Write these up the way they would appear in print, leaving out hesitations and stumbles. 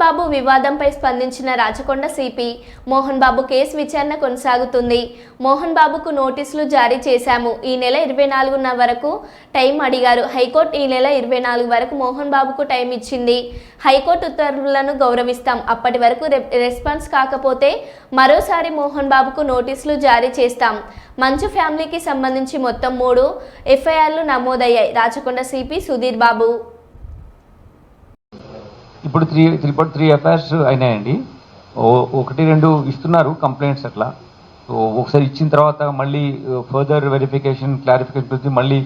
బాబు వివాదంపై స్పందించిన Rachakonda CP Mohan Babu case విచారణ కొనసాగుతుంది. మోహన్ బాబుకు నోటీసులు జారీ చేశాము. ఈ నెల 24న వరకు టైం అడిగారు. హైకోర్టు ఈ నెల 24 వరకు మోహన్ బాబుకు టైం ఇచ్చింది. హైకోర్టు ఉత్తర్వులను గౌరవిస్తాం. అప్పటి వరకు రెస్పాన్స్ కాకపోతే మరోసారి మోహన్ బాబుకు నోటీసులు జారీ చేస్తాం. మంచు ఫ్యామిలీకి సంబంధించి మొత్తం 3 ఎఫ్ఐఆర్లు నమోదయ్యాయి. రాచకొండ సిపి సుధీర్ బాబు. ఇప్పుడు 3 ఎఫ్ఐఆర్స్ అయినాయండి. 1-2 ఇస్తున్నారు కంప్లైంట్స్ అట్లా. సో ఒకసారి ఇచ్చిన తర్వాత మళ్ళీ ఫర్దర్ వెరిఫికేషన్ క్లారిఫికేషన్ గురించి మళ్ళీ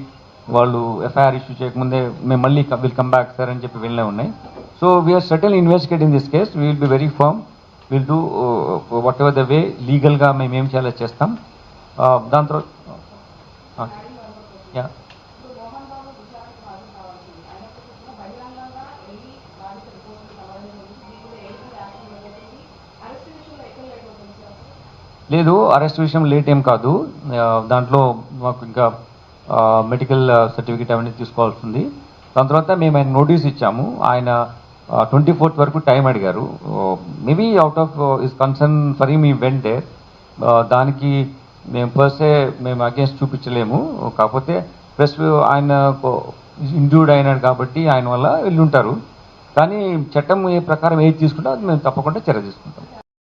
వాళ్ళు ఎఫ్ఐఆర్ ఇష్యూ చేయకముందే మేము మళ్ళీ విల్ కమ్ బ్యాక్ సార్ అని చెప్పి వెళ్ళే ఉన్నాయి. So we are certainly investigating this case. We will be very firm. Will do whatever the way లీగల్గా మేము ఏం చేయాలో చేస్తాం. దాని తర్వాత లేదు, అరెస్ట్ విషయం లేట్ ఏం కాదు. దాంట్లో మాకు ఇంకా మెడికల్ సర్టిఫికేట్ అవన్నీ తీసుకోవాల్సి ఉంది. దాని తర్వాత మేము ఆయన నోటీస్ ఇచ్చాము. ఆయన 24th వరకు టైం అడిగారు. Maybe out of is concern for him ఈ వెంట్ దేర్. దానికి మేము పర్సే మేము అగేన్స్ట్ చూపించలేము. కాకపోతే ప్లస్ ఆయన ఇంజూర్డ్ అయినాడు కాబట్టి ఆయన వల్ల వెళ్ళి ఉంటారు. కానీ చట్టం ఏ ప్రకారం ఏది తీసుకుంటే అది మేము తప్పకుండా చర్య తీసుకుంటాం.